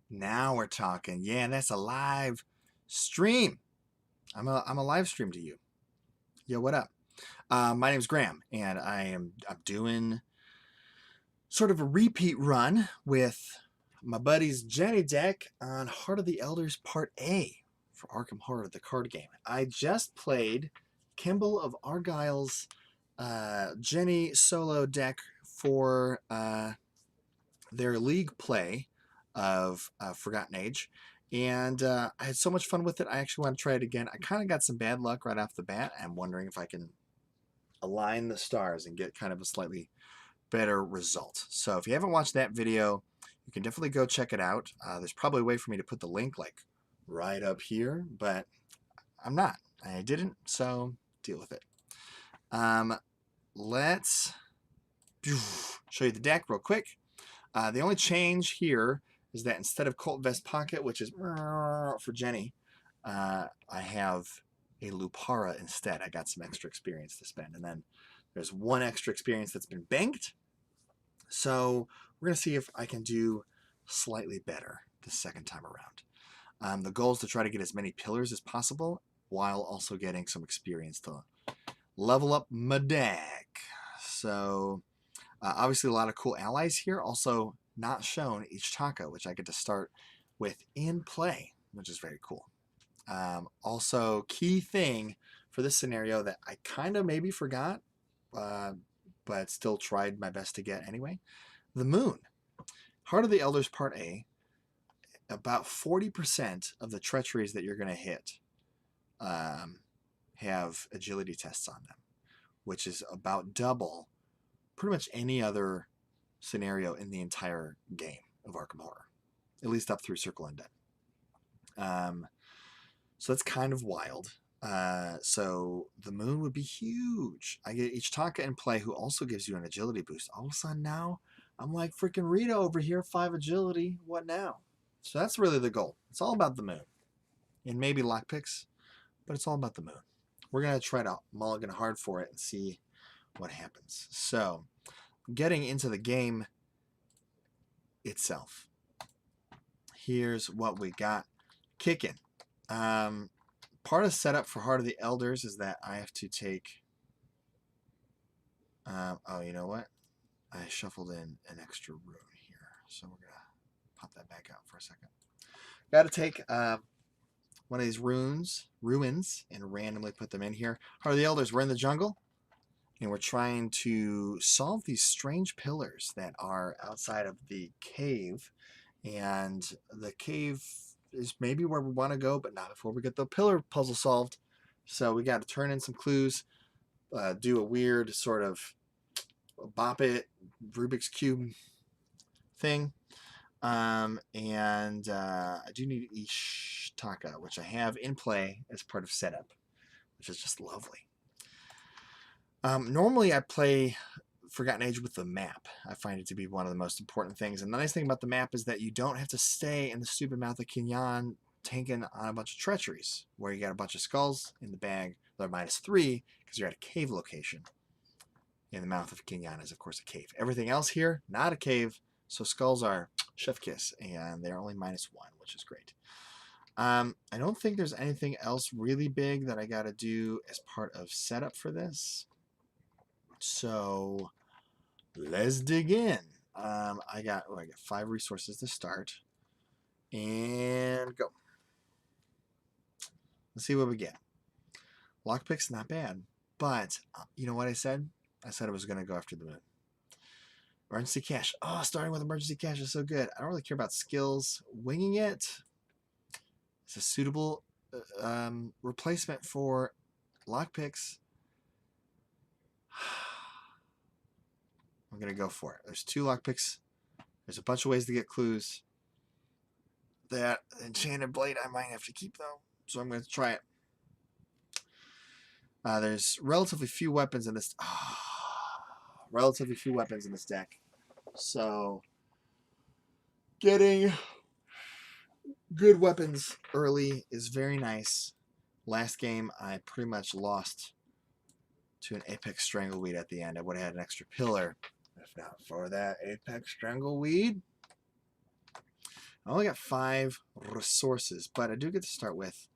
Now we're talking. Yeah, that's a live stream. I'm a live stream to you. Yo, what up? My name's Graham, and I'm doing sort of a repeat run with my buddy's Jenny deck on Heart of the Elders Part A for Arkham Horror, the card game. I just played Kimball of Argyll's Jenny solo deck for their league play of Forgotten Age. And I had so much fun with it. I actually want to try it again. I kind of got some bad luck right off the bat. I'm wondering if I can align the stars and get kind of a slightly better result. So if you haven't watched that video, you can definitely go check it out. There's probably a way for me to put the link like right up here, but I'm not. I didn't, so deal with it. Let's show you the deck real quick. The only change here is that instead of Colt Vest Pocket, which is for Jenny, I have a Lupara instead. I got some extra experience to spend. And then there's one extra experience that's been banked. So we're going to see if I can do slightly better the second time around. The goal is to try to get as many pillars as possible while also getting some experience to level up my deck. So obviously a lot of cool allies here. Also not shown Ichtaka, which I get to start with in play, which is very cool. Also, key thing for this scenario that I kind of maybe forgot, but still tried my best to get anyway. The moon. Heart of the Elders Part A, about 40% of the treacheries that you're going to hit have agility tests on them, which is about double pretty much any other scenario in the entire game of Arkham Horror, at least up through Circle Undead. So that's kind of wild. So the moon would be huge. I get Ichtaka in play, who also gives you an agility boost. All of a sudden now, I'm like freaking Rita over here, 5 agility. What now? So that's really the goal. It's all about the moon. And maybe lockpicks, but it's all about the moon. We're going to try to mulligan hard for it and see what happens. So getting into the game itself. Here's what we got kicking. Part of setup for Heart of the Elders is that I have to take... oh, you know what? I shuffled in an extra rune here. So we're going to pop that back out for a second. Got to take one of these ruins, and randomly put them in here. Heart of the Elders, we're in the jungle. And we're trying to solve these strange pillars that are outside of the cave. And the cave is maybe where we want to go, but not before we get the pillar puzzle solved. So we got to turn in some clues, do a weird sort of bop it, Rubik's Cube thing. I do need Ichtaka, which I have in play as part of setup, which is just lovely. Normally I play Forgotten Age with the map. I find it to be one of the most important things. And the nice thing about the map is that you don't have to stay in the stupid mouth of Kinyan tanking on a bunch of treacheries, where you got a bunch of skulls in the bag. They're -3 because you're at a cave location. In the mouth of Kinyan is, of course, a cave. Everything else here, not a cave. So skulls are chef kiss, and they're only -1, which is great. I don't think there's anything else really big that I got to do as part of setup for this. So let's dig in. I got 5 resources to start. And go. Let's see what we get. Lockpick's not bad. But you know what I said? I said I was going to go after the moon. Emergency cash. Oh, starting with emergency cash is so good. I don't really care about skills. Winging it is a suitable replacement for lockpicks. I'm going to go for it. There's 2 lockpicks. There's a bunch of ways to get clues. That enchanted blade I might have to keep, though. So I'm going to try it. There's relatively few weapons in this... relatively few weapons in this deck. So getting good weapons early is very nice. Last game, I pretty much lost to an Apex Strangleweed at the end. I would have had an extra pillar if not for that Apex Strangleweed. I only got 5 resources, but I do get to start with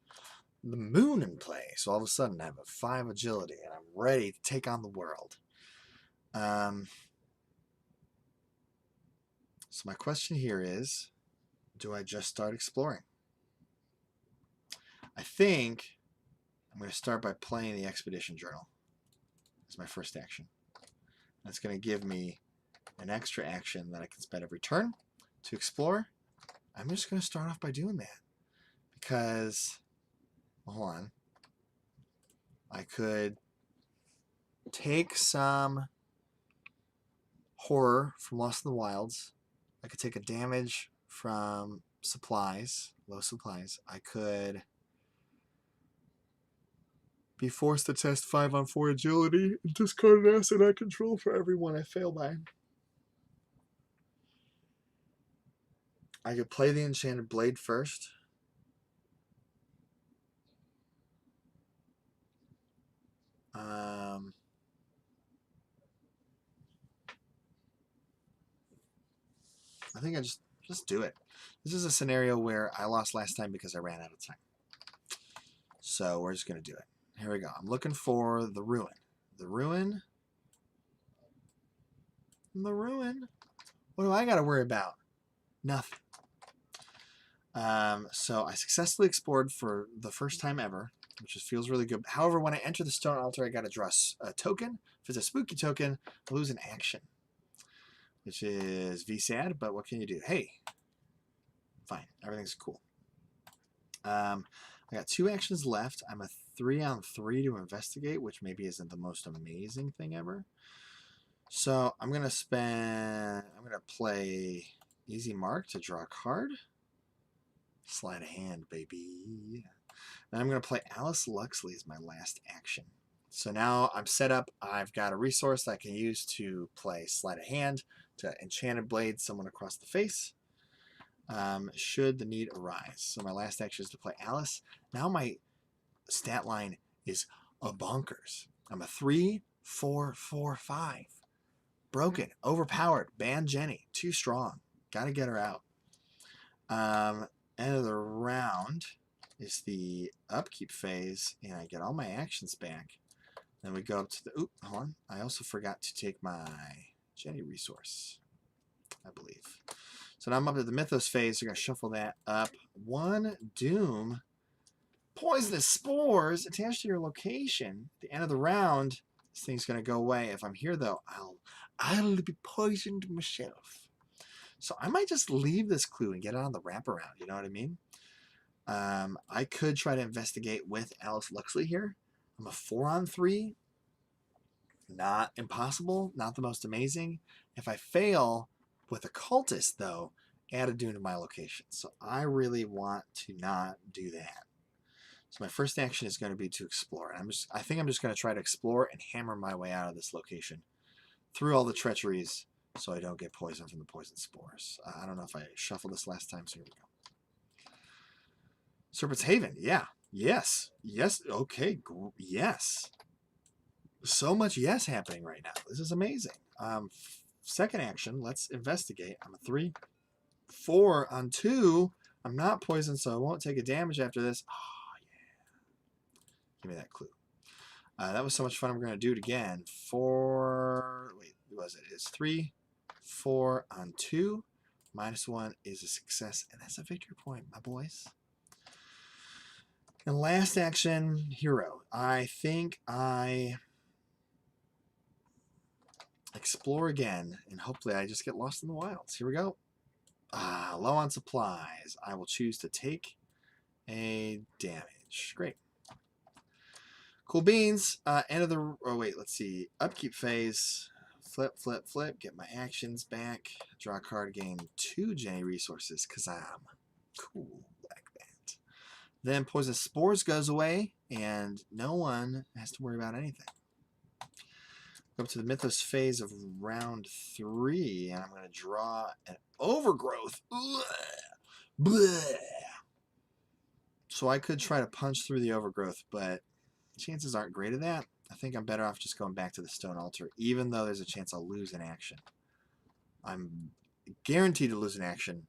the moon in play. So all of a sudden I have a 5 agility and I'm ready to take on the world. So my question here is, do I just start exploring? I think I'm going to start by playing the Expedition Journal as my first action. That's going to give me an extra action that I can spend every turn to explore. I'm just going to start off by doing that because, well, hold on, I could take some horror from Lost in the Wilds. I could take a damage from supplies, low supplies. I could be forced to test 5-on-4 agility and discard an asset I control for every one I fail by. I could play the Enchanted Blade first. I think I just do it. This is a scenario where I lost last time because I ran out of time. So we're just going to do it. Here we go. I'm looking for the Ruin. The Ruin. The Ruin. What do I got to worry about? Nothing. So I successfully explored for the first time ever, which just feels really good. However, when I enter the Stone Altar, I got to draw a token. If it's a spooky token, I lose an action, which is sad, but what can you do? Hey, fine. Everything's cool. I got 2 actions left. I'm a 3-on-3 to investigate, which maybe isn't the most amazing thing ever. So I'm going to play Easy Mark to draw a card. Slide a hand, baby. And I'm going to play Alice Luxley as my last action. So now I'm set up. I've got a resource that I can use to play Slide a Hand to Enchanted Blade someone across the face, should the need arise. So my last action is to play Alice. Now my stat line is a bonkers. I'm a 3-4-4-5. Broken, overpowered, ban Jenny, too strong. Got to get her out. End of the round is the upkeep phase, and I get all my actions back. Then we go up to the... Oop, hold on. I also forgot to take my Jenny resource, I believe. So now I'm up to the Mythos phase. So we're going to shuffle that up. 1 Doom. Poisonous spores attached to your location. At the end of the round, this thing's going to go away. If I'm here, though, I'll be poisoned myself. So I might just leave this clue and get on the wraparound. You know what I mean? I could try to investigate with Alice Luxley here. I'm a 4-on-3. Not impossible. Not the most amazing. If I fail with a cultist, though, add a Doom to my location. So I really want to not do that. So my first action is going to be to explore. I think I'm just going to try to explore and hammer my way out of this location through all the treacheries so I don't get poisoned from the poison spores. I don't know if I shuffled this last time, so here we go. Serpent's Haven, yeah. Yes. Yes. Okay. Yes. So much yes happening right now. This is amazing. Second action, let's investigate. I'm a 3-4-on-2. I'm not poisoned, so I won't take a damage after this. Oh, yeah. Give me that clue. That was so much fun. We're going to do it again. Wait, what was it? It's 3-4-on-2. -1 is a success, and that's a victory point, my boys. And last action, hero. I think I explore again, and hopefully I just get lost in the wilds. Here we go. Low on supplies. I will choose to take a damage. Great. Cool beans. End of the... Oh, wait. Let's see. Upkeep phase. Flip, flip, flip. Get my actions back. Draw a card. Gain 2 Jenny resources because I'm cool like that. Then Poison Spores goes away, and no one has to worry about anything. Go up to the Mythos phase of round 3, and I'm going to draw an Overgrowth. Blech. So I could try to punch through the Overgrowth, but chances aren't great of that. I think I'm better off just going back to the Stone Altar, even though there's a chance I'll lose an action. I'm guaranteed to lose an action,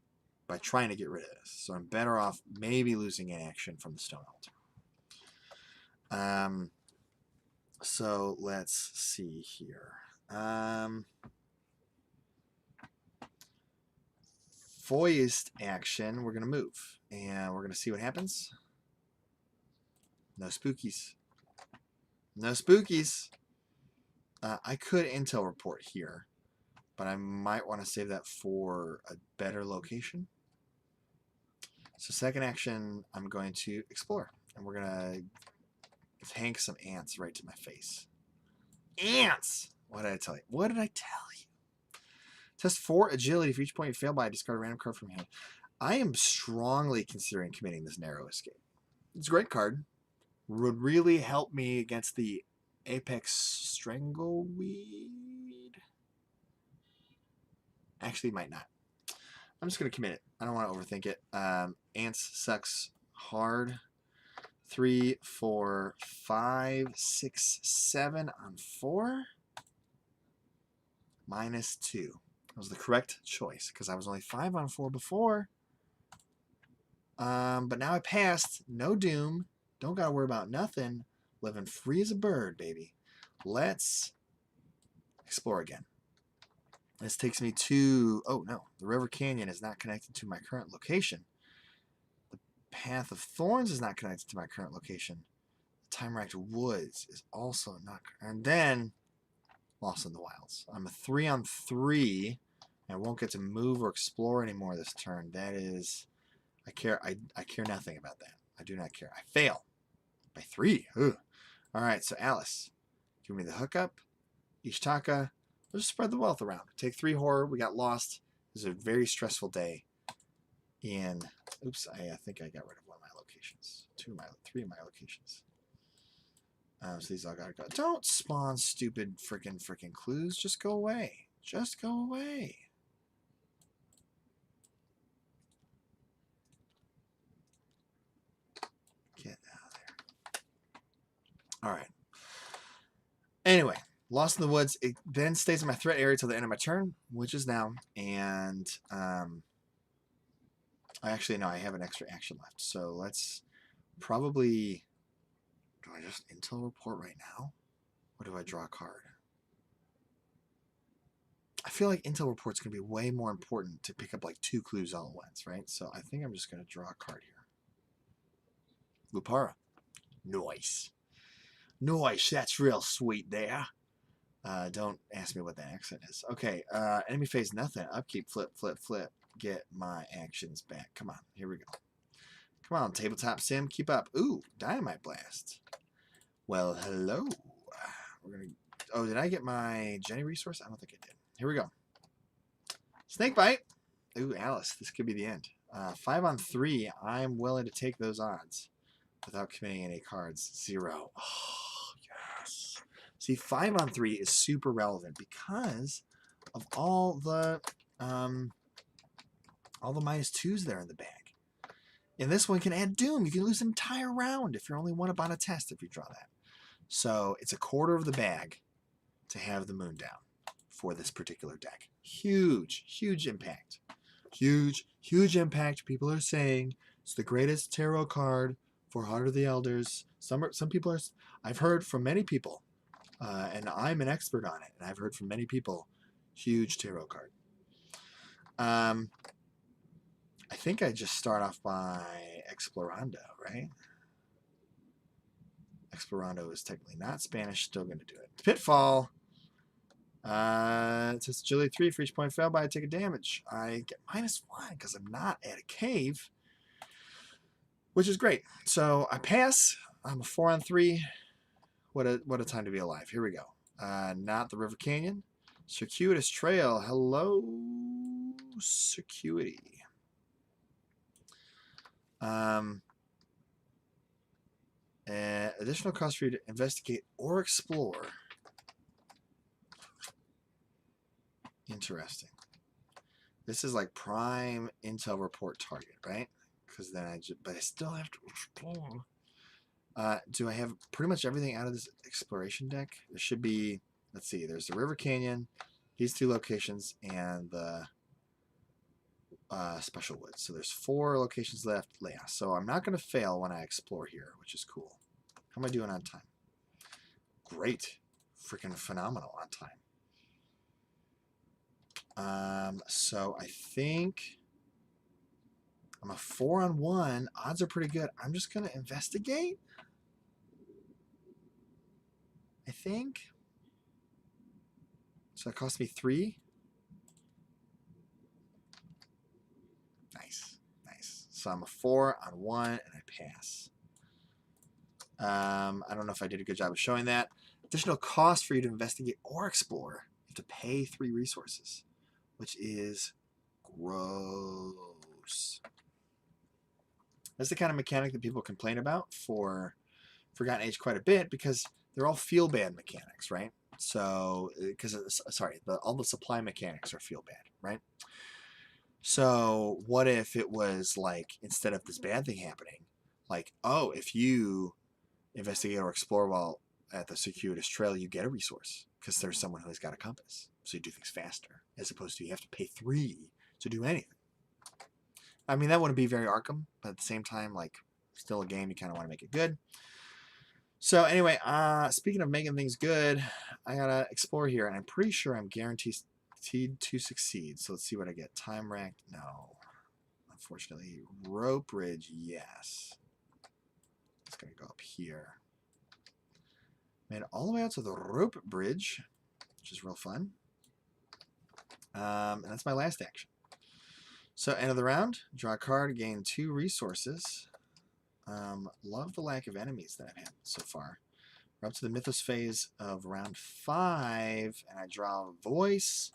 by trying to get rid of this. So I'm better off maybe losing an action from the Stone Altar. So let's see here. Foist action, we're going to move. And we're going to see what happens. No spookies. No spookies. I could intel report here, but I might want to save that for a better location. So second action, I'm going to explore. And we're going to tank some ants right to my face. Ants! What did I tell you? What did I tell you? Test 4 agility. For each point you fail by, discard a random card from your hand. I am strongly considering committing this narrow escape. It's a great card. Would really help me against the Apex Strangleweed. Actually, might not. I'm just going to commit it. I don't want to overthink it. Ants sucks hard. 3, 4, 5, 6, 7 on 4. -2. That was the correct choice because I was only 5 on 4 before. But now I passed. No doom. Don't got to worry about nothing. Living free as a bird, baby. Let's explore again. This takes me to... Oh, no. The River Canyon is not connected to my current location. The Path of Thorns is not connected to my current location. The Time-Racked Woods is also not... And then... Lost in the Wilds. I'm a 3 on 3. And I won't get to move or explore anymore this turn. That is... I care nothing about that. I do not care. I fail. By 3. Ugh. Alright, so Alice. Give me the hookup. Ishtaka. Let's spread the wealth around. Take 3 horror. We got lost. This is a very stressful day. And oops, I think I got rid of one of my locations. 3 of my locations. So these all gotta go. Don't spawn stupid freaking clues. Just go away. Just go away. Get out of there. All right. Anyway. Lost in the Woods, it then stays in my threat area till the end of my turn, which is now. And I actually, no, I have an extra action left. So let's probably... Do I just intel report right now? Or do I draw a card? I feel like intel report's going to be way more important to pick up like 2 clues all at once, right? So I think I'm just going to draw a card here. Lupara. Nice. Nice. That's real sweet there. Don't ask me what that accent is. Okay, enemy phase nothing. Upkeep, flip, flip, flip. Get my actions back. Come on, here we go. Come on, tabletop sim, keep up. Ooh, dynamite blast. Well, hello. We're gonna. Oh, did I get my Jenny resource? I don't think I did. Here we go. Snake bite. Ooh, Alice, this could be the end. 5 on 3. I'm willing to take those odds without committing any cards. 0. Oh, yes. See, 5 on 3 is super relevant because of all the -2s there in the bag. And this one can add Doom. You can lose an entire round if you're only 1 up on a test if you draw that. So it's a quarter of the bag to have the Moon down for this particular deck. Huge, huge impact. Huge, huge impact. People are saying it's the greatest tarot card for Heart of the Elders. Some people are... I've heard from many people. And I'm an expert on it, and I've heard from many people, huge tarot card. I think I just start off by Explorando, right? Explorando is technically not Spanish, still going to do it. Pitfall. It says agility 3 for each point failed by, I take a damage. I get -1 because I'm not at a cave, which is great. So I pass. I'm a 4 on 3. What a time to be alive. Here we go. Not the River Canyon. Circuitous Trail. Hello, Circuity. Additional cost for you to investigate or explore. Interesting. This is like prime intel report target, right? Because then but I still have to explore. Do I have pretty much everything out of this exploration deck? There should be, let's see, there's the River Canyon, these 2 locations, and the special woods. So there's 4 locations left. Yeah, so I'm not going to fail when I explore here, which is cool. How am I doing on time? Great. Freaking phenomenal on time. So I think I'm a 4 on 1. Odds are pretty good. I'm just going to investigate. I think. So it cost me 3. Nice. Nice. So I'm a 4 on 1 and I pass. I don't know if I did a good job of showing that. Additional cost for you to investigate or explore. You have to pay 3 resources, which is gross. That's the kind of mechanic that people complain about for Forgotten Age quite a bit because they're all feel bad mechanics, right? So, all the supply mechanics are feel bad, right? So, what if it was like, instead of this bad thing happening, like, oh, if you investigate or explore while at the circuitous trail, you get a resource because there's someone who has got a compass. So you do things faster, as opposed to you have to pay 3 to do anything. I mean, that wouldn't be very Arkham, but at the same time, like, still a game, you kind of want to make it good. So anyway, speaking of making things good, I gotta explore here, and I'm pretty sure I'm guaranteed to succeed. So let's see what I get. Time racked, no. Unfortunately, rope bridge, yes. It's gonna go up here. Made it all the way out to the rope bridge, which is real fun. And that's my last action. So end of the round, draw a card, gain 2 resources. Love the lack of enemies that I've had so far. We're up to the Mythos phase of round 5, and I draw Voice,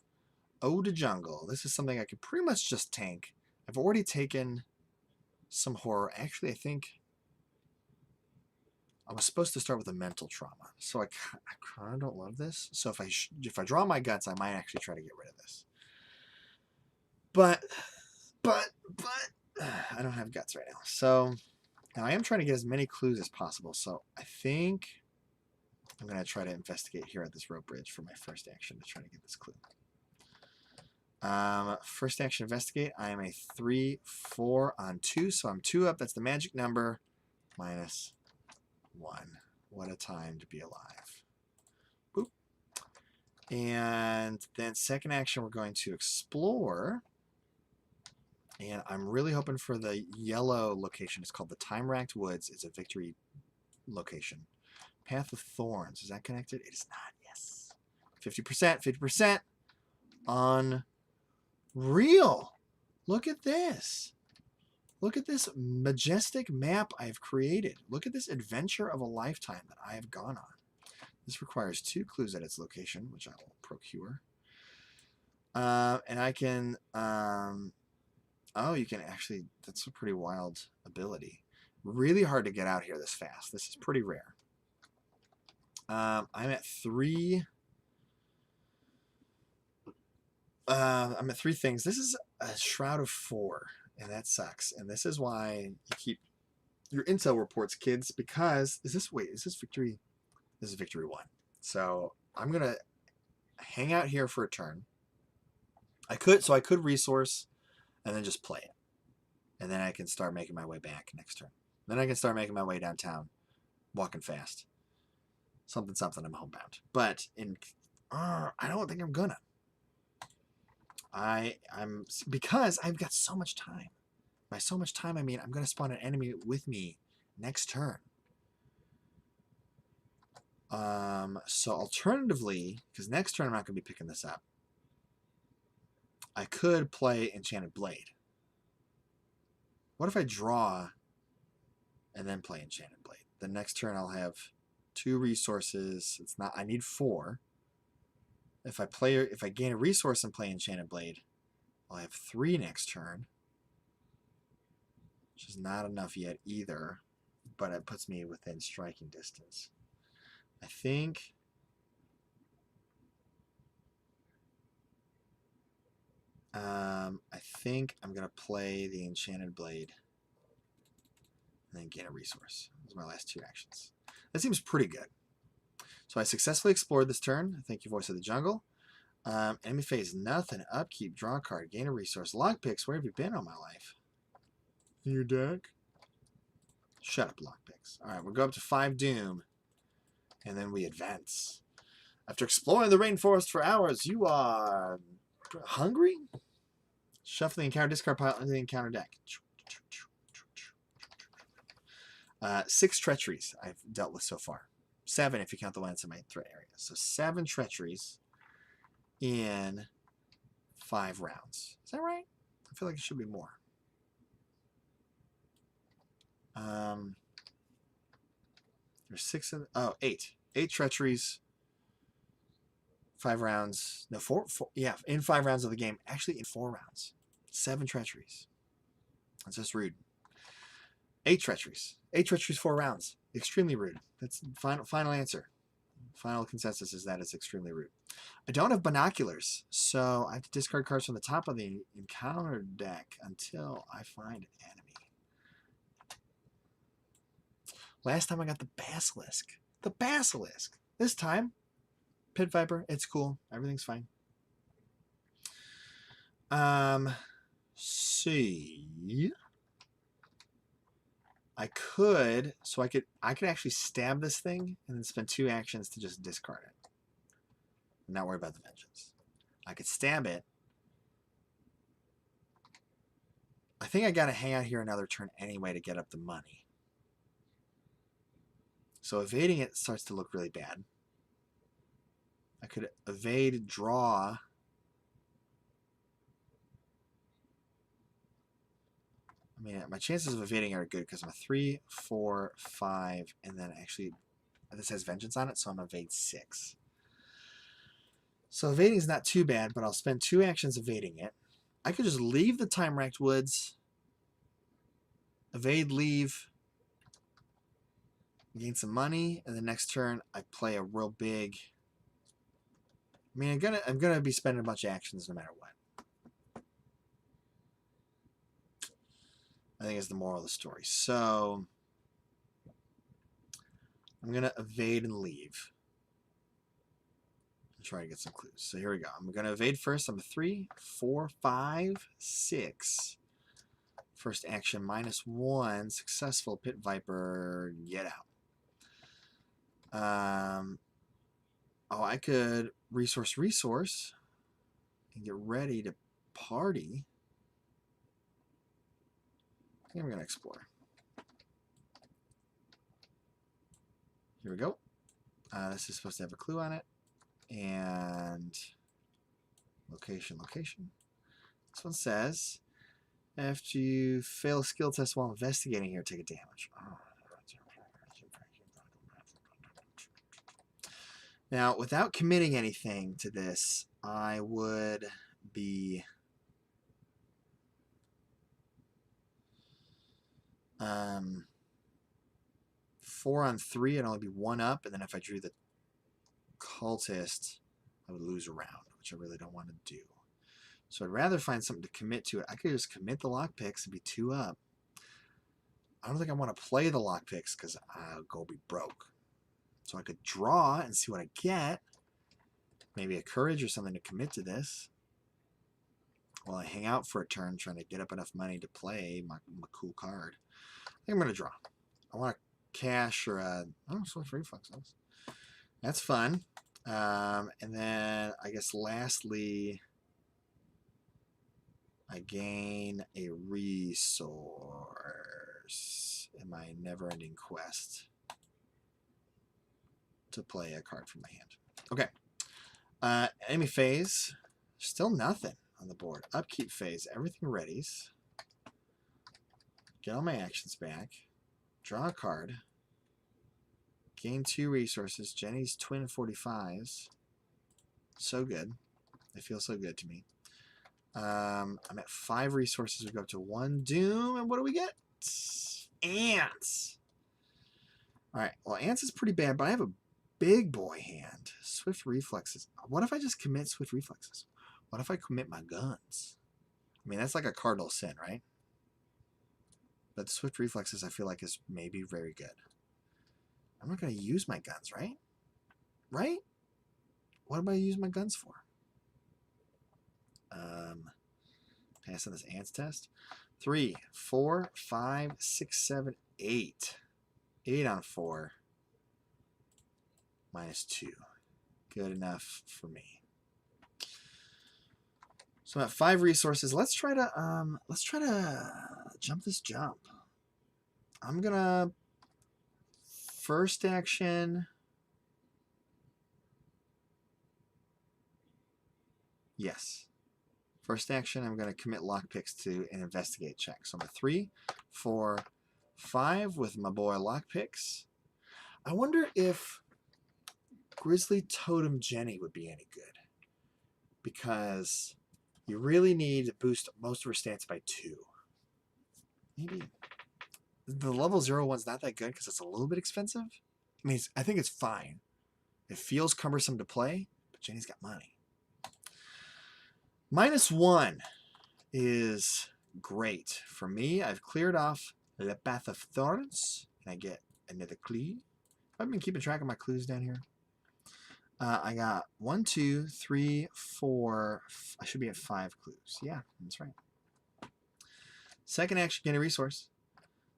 Ode to Jungle. This is something I could pretty much just tank. I've already taken some horror. Actually, I think I was supposed to start with a mental trauma, so I kind of don't love this. So if I draw my guts, I might actually try to get rid of this. But I don't have guts right now. So now I am trying to get as many clues as possible. So I think I'm going to try to investigate here at this rope bridge for my first action to try to get this clue. First action, investigate. I am a 3-4 on 2, so I'm 2 up. That's the magic number. -1. What a time to be alive. Boop. And then second action, we're going to explore. And I'm really hoping for the yellow location. It's called the Time Racked Woods. It's a victory location. Path of Thorns. Is that connected? It is not. Yes. 50%. 50%. Unreal. Look at this. Look at this majestic map I've created. Look at this adventure of a lifetime that I have gone on. This requires 2 clues at its location, which I will procure. And I can... oh, you can actually... That's a pretty wild ability. Really hard to get out here this fast. This is pretty rare. I'm at 3... I'm at 3 things. This is a Shroud of 4, and that sucks. And this is why you keep your intel reports, kids, because... Is this victory? This is victory 1. So I'm going to hang out here for a turn. I could resource and then just play it. And then I can start making my way back next turn. Then I can start making my way downtown, walking fast. Something, I'm homebound. But I don't think I'm gonna. Because I've got so much time. By so much time, I mean I'm gonna spawn an enemy with me next turn. So alternatively, because next turn I'm not gonna be picking this up, I could play Enchanted Blade. What if I draw and then play Enchanted Blade? The next turn I'll have 2 resources. I need 4. If I gain a resource and play Enchanted Blade, I'll have 3 next turn, which is not enough yet either, but it puts me within striking distance. I think I'm going to play the Enchanted Blade and then gain a resource. Those are my last 2 actions. That seems pretty good. So I successfully explored this turn. Thank you, Voice of the Jungle. Enemy phase, nothing. Upkeep, draw a card, gain a resource. Lockpicks, where have you been all my life? In your deck? Shut up, lockpicks. Alright, we'll go up to 5 Doom. And then we advance. After exploring the rainforest for hours, you are hungry? Shuffle the encounter discard pile into the encounter deck. 6 treacheries I've dealt with so far. 7 if you count the ones in my threat area. So 7 treacheries in 5 rounds. Is that right? I feel like it should be more. There's 6 of 8. 8 treacheries. 5 rounds. No, 4. Yeah, in 5 rounds of the game. Actually, in 4 rounds. 7 treacheries. That's just rude. 8 treacheries. 8 treacheries, 4 rounds. Extremely rude. That's the final answer. Final consensus is that it's extremely rude. I don't have binoculars, so I have to discard cards from the top of the encounter deck until I find an enemy. Last time I got the Basilisk. The Basilisk. This time, Pit Viper. It's cool. Everything's fine. See. I could actually stab this thing and then spend 2 actions to just discard it. And not worry about the vengeance. I could stab it. I think I gotta hang out here another turn anyway to get up the money. So evading it starts to look really bad. I could evade, draw. I mean, my chances of evading are good because I'm a 3, 4, 5, and then actually this has vengeance on it, so I'm evade 6. So evading is not too bad, but I'll spend 2 actions evading it. I could just leave the Time-Racked Woods, evade, leave, gain some money, and the next turn I play a real big. I mean, I'm gonna be spending a bunch of actions no matter what. I think is the moral of the story. So I'm going to evade and leave. I'm trying to get some clues. So here we go. I'm going to evade first. I'm a 3, 4, 5, 6. First action, -1. Successful. Pit Viper. Get out. Oh, I could resource and get ready to party. I think I'm going to explore. Here we go. This is supposed to have a clue on it. And location. This one says, after you fail a skill test while investigating here, take a damage. Oh. Now, without committing anything to this, I would be... 4 on 3, I'd only be 1 up, and then if I drew the cultist, I would lose a round, which I really don't want to do. So I'd rather find something to commit to it. I could just commit the lockpicks and be 2 up. I don't think I want to play the lockpicks because I'll go be broke. So I could draw and see what I get. Maybe a courage or something to commit to this. While I hang out for a turn trying to get up enough money to play my cool card. I think I'm going to draw. I want to cash or a... Oh, Swift Reflexes. That's fun. And then I guess lastly, I gain a resource in my never-ending quest to play a card from my hand. Okay. Enemy phase. Still nothing on the board. Upkeep phase. Everything readies. Get all my actions back. Draw a card. Gain 2 resources. Jenny's twin 45s. So good. They feel so good to me. I'm at 5 resources. We go up to 1 doom. And what do we get? Ants. Alright. Well, ants is pretty bad, but I have a big boy hand. Swift reflexes. What if I just commit swift reflexes? What if I commit my guns? I mean, that's like a cardinal sin, right? But swift reflexes, I feel like, is maybe very good. I'm not going to use my guns, right? Right? What am I use my guns for? Passing this ants test. 3, 4, 5, 6, 7, 8. 8 on 4. -2. Good enough for me. So I'm at 5 resources. Let's try to jump this jump. I'm gonna first action. Yes. First action, I'm going to commit lockpicks to an investigate check. So I'm a 3, 4, 5 with my boy lockpicks. I wonder if Grizzly Totem Jenny would be any good. Because you really need to boost most of her stats by 2. Maybe the level 0 one's not that good because it's a little bit expensive. I mean, I think it's fine. It feels cumbersome to play, but Jenny's got money. -1 is great. For me, I've cleared off the Path of Thorns, and I get another clue. I've been keeping track of my clues down here. I got 1, 2, 3, 4. I should be at 5 clues. Yeah, that's right. Second action, get a resource.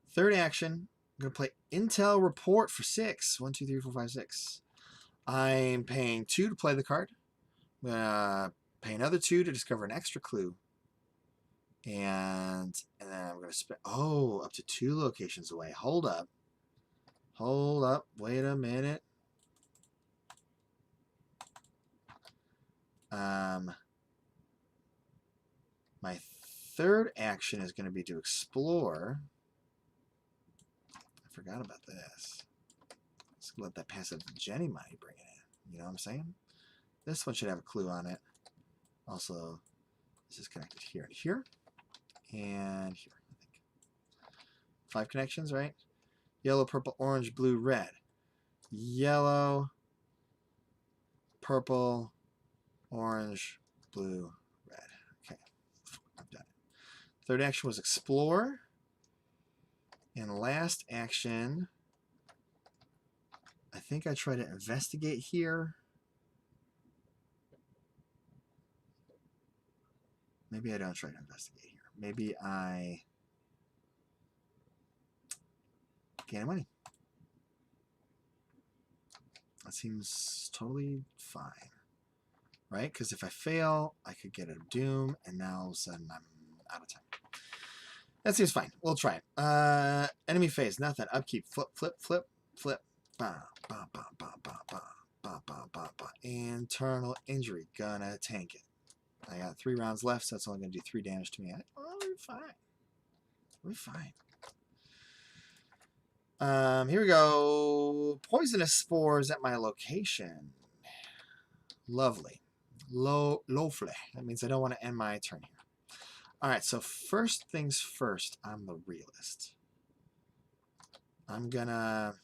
Third action, I'm going to play Intel Report for 6. 1, 2, 3, 4, 5, 6. I'm paying 2 to play the card. I'm going to pay another 2 to discover an extra clue. And then I'm going to spend, up to 2 locations away. Hold up. Hold up. Wait a minute. My third action is going to be to explore. I forgot about this. Let's let that passive Jenny money bring it in. You know what I'm saying? This one should have a clue on it. Also, this is connected here and here. And here, I think. 5 connections, right? Yellow, purple, orange, blue, red. Yellow, purple, orange, blue, red. Okay, I've done it. Third action was explore. And last action, I think I try to investigate here. Maybe I don't try to investigate here. Maybe I gain money. That seems totally fine. Right? Because if I fail, I could get a doom, and now all of a sudden I'm out of time. That seems fine. We'll try it. Enemy phase, nothing. Upkeep, flip, flip, flip, flip. Bah, bah, bah, bah, bah, bah, bah, bah, bah, bah. Internal injury, gonna tank it. I got 3 rounds left, so that's only gonna do 3 damage to me. We're fine. We're fine. Here we go. Poisonous spores at my location. Lovely. Lovely. That means I don't want to end my turn here. Alright, so first things first, I'm the realist. I'm gonna...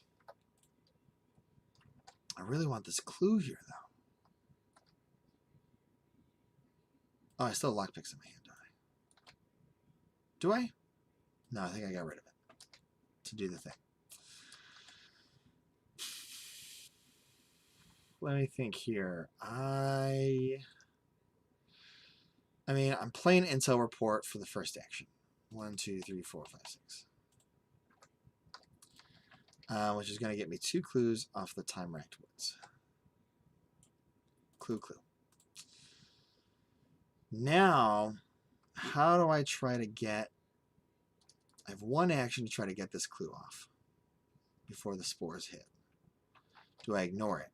I really want this clue here, though. Oh, I still have lockpicks in my hand, don't I? Do I? No, I think I got rid of it to do the thing. Let me think here. I mean, I'm playing Intel Report for the first action. 1, 2, 3, 4, 5, 6. Which is going to get me 2 clues off the time racked woods. Clue, clue. Now, how do I try to get... I have 1 action to try to get this clue off before the spores hit. Do I ignore it?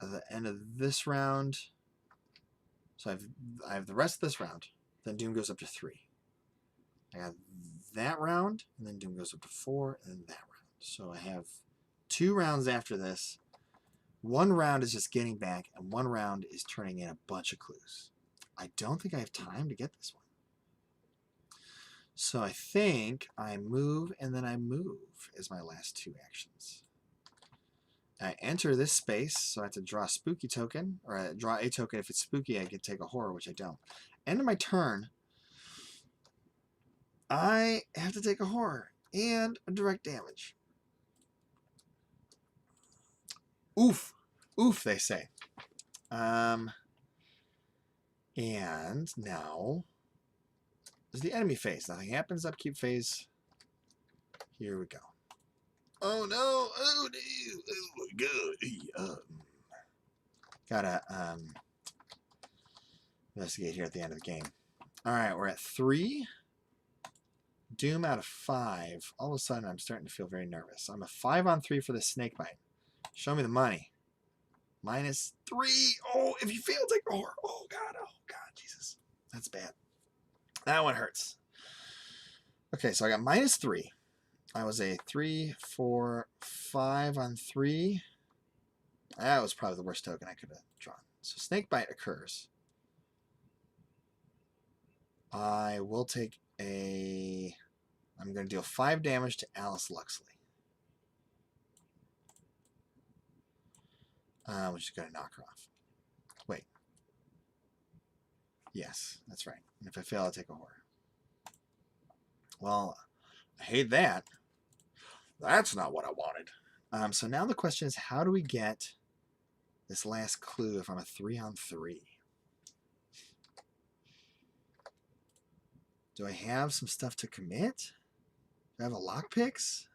At the end of this round... So I have the rest of this round. Then Doom goes up to 3. I got that round, and then Doom goes up to 4, and then that round. So I have 2 rounds after this. 1 round is just getting back, and 1 round is turning in a bunch of clues. I don't think I have time to get this one. So I think I move, and then I move as my last 2 actions. I enter this space, so I have to draw a spooky token, or I draw a token. If it's spooky, I can take a horror, which I don't. End of my turn, I have to take a horror and a direct damage. Oof. Oof, they say. And now is the enemy phase. Nothing happens. Upkeep phase. Here we go. Oh no! Oh no! Oh god! Gotta investigate here at the end of the game. All right, we're at 3. Doom out of 5. All of a sudden, I'm starting to feel very nervous. I'm a 5 on 3 for the snake bite. Show me the money. -3. Oh, if you fail, take the horror. Oh god! Oh god! Jesus, that's bad. That one hurts. Okay, so I got -3. I was a 3, 4, 5 on 3. That was probably the worst token I could have drawn. So Snakebite occurs. I will take a... I'm going to deal 5 damage to Alice Luxley. Which is going to knock her off. Wait. Yes, that's right. And if I fail, I'll take a horror. Well, I hate that. That's not what I wanted. So now the question is, how do we get this last clue if I'm a 3 on 3? Do I have some stuff to commit? Do I have a lockpicks?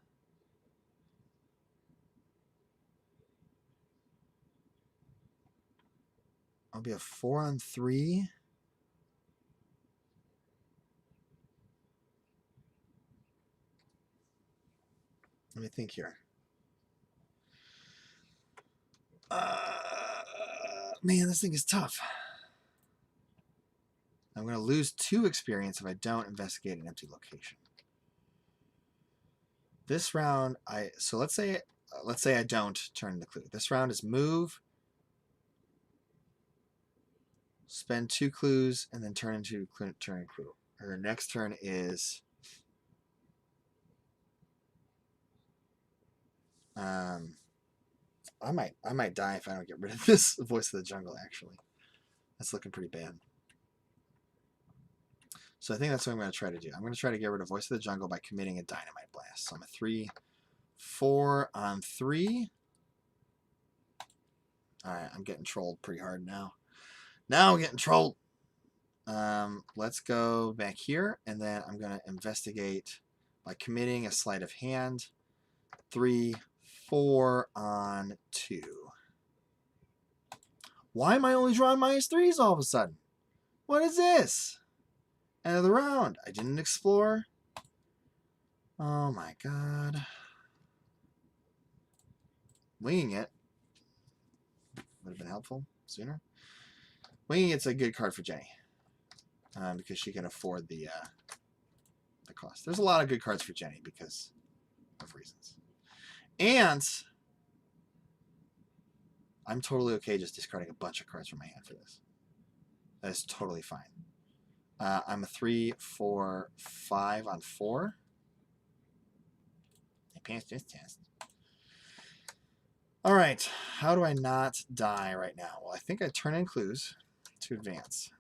I'll be a 4 on 3. Let me think here. Man, this thing is tough. I'm going to lose 2 experience if I don't investigate an empty location. This round, so let's say I don't turn the clue. This round is move, spend 2 clues, and then turn into turn clue. Her next turn is I might die if I don't get rid of this Voice of the Jungle, actually. That's looking pretty bad. So I think that's what I'm going to try to do. I'm going to try to get rid of Voice of the Jungle by committing a Dynamite Blast. So I'm a 3, 4 on 3. Alright, I'm getting trolled pretty hard now. Now I'm getting trolled. Let's go back here, and then I'm going to investigate by committing a Sleight of Hand. 3, 4 on 2. Why am I only drawing -3s all of a sudden? What is this? End of the round. I didn't explore. Oh my god. Winging it would have been helpful sooner. Winging it's a good card for Jenny. Because she can afford the cost. There's a lot of good cards for Jenny because of reasons. And I'm totally okay just discarding a bunch of cards from my hand for this. That is totally fine. I'm a 3, 4, 5 on 4. I passed this test. All right. How do I not die right now? Well, I think I turn in clues to advance.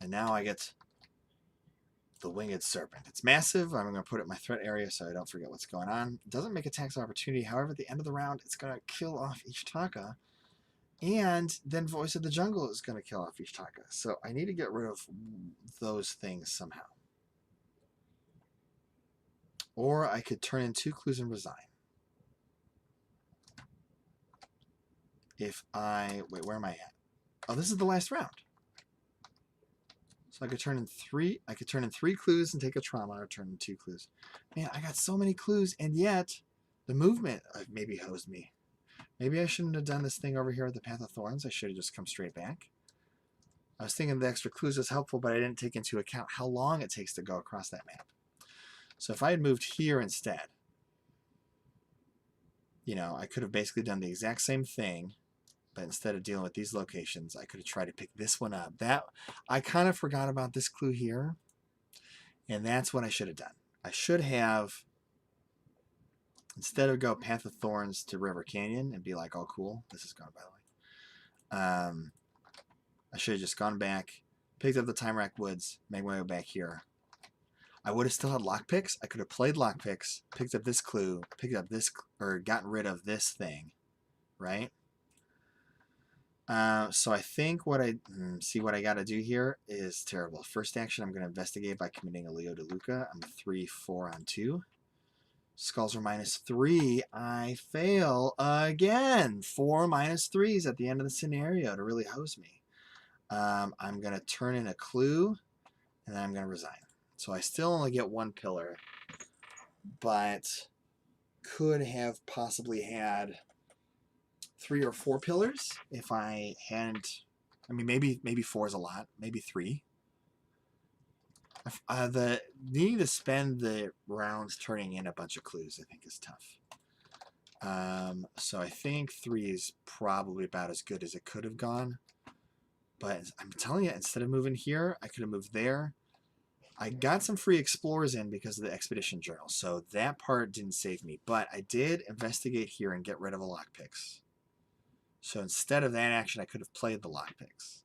And now I get the Winged Serpent. It's massive. I'm going to put it in my threat area so I don't forget what's going on. It doesn't make attacks of opportunity. However, at the end of the round, it's going to kill off each Taka. And then Voice of the Jungle is going to kill off each Taka. So I need to get rid of those things somehow. Or I could turn in 2 clues and resign. If I... Wait, where am I at? Oh, this is the last round. So I could turn in 3... I could turn in 3 clues and take a trauma, or turn in 2 clues. Man, I got so many clues, and yet the movement maybe hosed me. Maybe I shouldn't have done this thing over here at the Path of Thorns. I should have just come straight back. I was thinking the extra clues was helpful, but I didn't take into account how long it takes to go across that map. So if I had moved here instead, you know, I could have basically done the exact same thing, but instead of dealing with these locations, I could have tried to pick this one up. That I kind of forgot about this clue here, and that's what I should have done. I should have, instead of go Path of Thorns to River Canyon and be like, oh, cool, this is gone, by the way. I should have just gone back, picked up the Time Rack Woods, made my way back here. I would have still had lockpicks. I could have played lockpicks, picked up this clue, picked up this, or gotten rid of this thing, right? So I think what I see what I got to do here is terrible. First action, I'm going to investigate by committing a Leo DeLuca. I'm 3-4 on 2. Skulls are -3. I fail again. 4 -3s at the end of the scenario to really hose me. I'm going to turn in a clue, and then I'm going to resign. So I still only get 1 pillar, but could have possibly had 3 or 4 pillars if I hadn't. I mean, maybe 4 is a lot. Maybe 3. The needing to spend the rounds turning in a bunch of clues, I think, is tough. So I think 3 is probably about as good as it could have gone. But I'm telling you, instead of moving here, I could have moved there. I got some free explores in because of the expedition journal, so that part didn't save me. But I did investigate here and get rid of a lockpicks. So instead of that action, I could have played the lockpicks.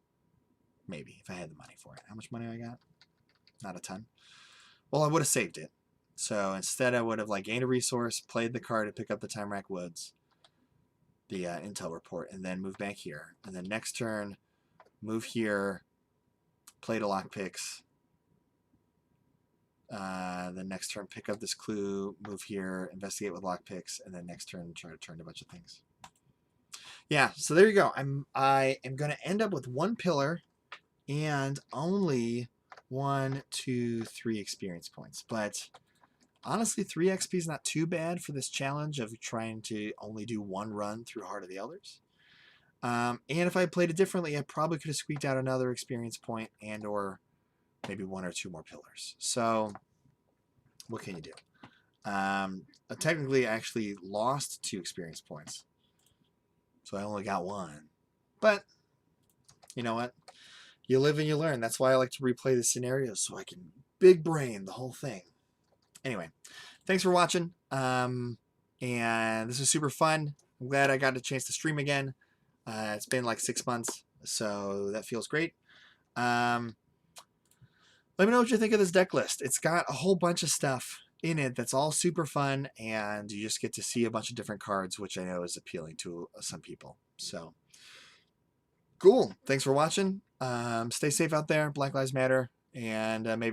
Maybe, if I had the money for it. How much money I got? Not a ton. Well, I would have saved it. So instead, I would have gained a resource, played the card to pick up the Time Rack Woods, the intel report, and then move back here. And then next turn, move here, play the lockpicks. Then next turn, pick up this clue, move here, investigate with lockpicks, and then next turn, try to turn a bunch of things. Yeah, so there you go. I am going to end up with 1 pillar and only 1, 2, 3 experience points. But honestly, 3 XP is not too bad for this challenge of trying to only do 1 run through Heart of the Elders. And if I played it differently, I probably could have squeaked out another experience point and or maybe 1 or 2 more pillars. So what can you do? Technically, I actually lost 2 experience points. So I only got 1. But you know what? You live and you learn. That's why I like to replay the scenarios so I can big brain the whole thing. Anyway, thanks for watching. And this was super fun. I'm glad I got a chance to stream again. It's been like 6 months, so that feels great. Let me know what you think of this deck list. It's got a whole bunch of stuff in it that's all super fun, and you just get to see a bunch of different cards, which I know is appealing to some people. So cool. Thanks for watching. Stay safe out there. Black Lives Matter. And maybe